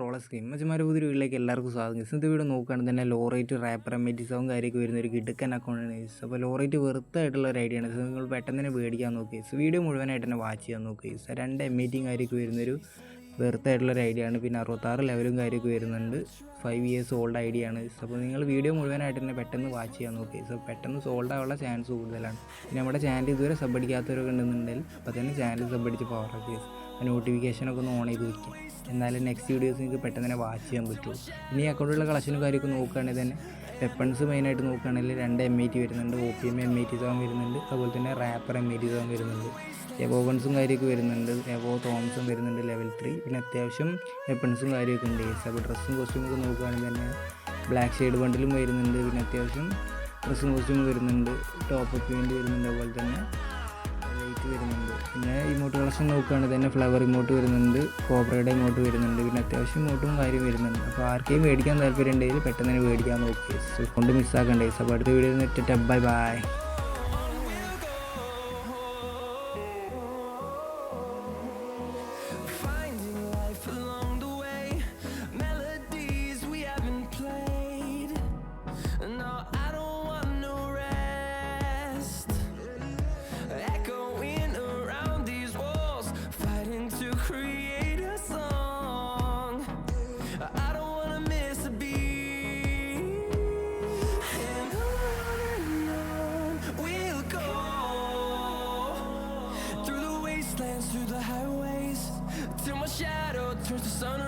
Roller scheme മച്ചന്മാരെ പുതിയൊരു വീട്ടിലേക്ക് എല്ലാവർക്കും സ്വാഗതം. ഇന്നത്തെ വീഡിയോ നോക്കുകയാണെങ്കിൽ തന്നെ ലോ റേറ്റ് റാപ്പർ എമ്മേറ്റീസും കാര്യമൊക്കെ വരുന്ന ഒരു കിടുക്കൻ അക്കൗണ്ടാണ്. അപ്പോൾ ലോ റേറ്റ് വെറുത്തായിട്ടുള്ള ഒരു ഐഡിയ ആണ്. നിങ്ങൾ പെട്ടെന്ന് തന്നെ മേടിക്കാൻ നോക്കി. വീഡിയോ മുഴുവനായിട്ട് തന്നെ വാച്ച് ചെയ്യാൻ നോക്കി. 2 എമ്മേറ്റിയും കാര്യമൊക്കെ വരുന്നൊരു വെറുത്തായിട്ടുള്ളൊരു ഐഡിയ ആണ്. പിന്നെ 66 ലെവലും കാര്യമൊക്കെ വരുന്നുണ്ട്. 5 ഇയേഴ്സ് ഓൾഡ് ഐഡിയ ആണ്. അപ്പോൾ നിങ്ങൾ വീഡിയോ മുഴുവനായിട്ട് തന്നെ പെട്ടെന്ന് വാച്ച് ചെയ്യാൻ നോക്കി. പെട്ടെന്ന് സോൾഡ് ആവാനുള്ള ചാൻസ് കൂടുതലാണ്. പിന്നെ നമ്മുടെ ചാനൽ ഇതുവരെ സബ് അടിക്കാത്തവരൊക്കെ ഉണ്ടെന്നുണ്ടെങ്കിൽ അപ്പോൾ തന്നെ ചാനൽ സബ് അടിച്ച് പവറാക്കി നോട്ടിഫിക്കേഷനൊക്കെ ഒന്ന് ഓൺ ചെയ്ത് വയ്ക്കും. എന്നാലും നെക്സ്റ്റ് വീഡിയോസ് നിങ്ങൾക്ക് പെട്ടെന്ന് തന്നെ വാച്ച് ചെയ്യാൻ പറ്റുള്ളൂ. ഇനി അക്കൗണ്ടിലുള്ള കളക്ഷനും കാര്യമൊക്കെ നോക്കുകയാണെങ്കിൽ തന്നെ വെപ്പൺസ് മെയിനായിട്ട് നോക്കുകയാണെങ്കിൽ 2 M80 വരുന്നുണ്ട്, OPM M87 വരുന്നുണ്ട്, അതുപോലെ തന്നെ റാപ്പർ M87 വരുന്നുണ്ട്. എവോ ഗൺസും കാര്യമൊക്കെ വരുന്നുണ്ട്, എവോ തോംസും വരുന്നുണ്ട് ലെവൽ 3. പിന്നെ അത്യാവശ്യം വെപ്പൺസും കാര്യമൊക്കെ ഉണ്ട്. അപ്പോൾ ഡ്രസ്സും കോസ്റ്റ്യൂമൊക്കെ നോക്കുകയാണെങ്കിൽ തന്നെ ബ്ലാക്ക് ഷെയ്ഡ് ബണ്ടിലും വരുന്നുണ്ട്. പിന്നെ അത്യാവശ്യം ഡ്രസ്സും കോസ്റ്റ്യൂം വരുന്നുണ്ട്, ടോപ്പ് അപ്പ് വേണ്ടി വരുന്നുണ്ട്, അതുപോലെ തന്നെ ലൈറ്റ് വരുന്നുണ്ട്. പിന്നെ ഇമോട്ട് കളക്ഷൻ നോക്കുകയാണെങ്കിൽ തന്നെ ഫ്ലവർ ഇമോട്ട് വരുന്നുണ്ട്, കോബ്രയുടെ ഇമോട്ട് വരുന്നുണ്ട്. പിന്നെ അത്യാവശ്യം ഇമോട്ടും കാര്യം വരുന്നുണ്ട്. അപ്പോൾ ആർക്കെയും മേടിക്കാൻ താല്പര്യം ഉണ്ടെങ്കിൽ പെട്ടെന്ന് തന്നെ മേടിക്കാൻ നോക്കി. കൊണ്ട് മിസ്സാക്കണ്ടേ. അപ്പോൾ അടുത്ത വീഡിയോയിൽ നിന്ന് bye bye. Through the highways till my shadow turns to sun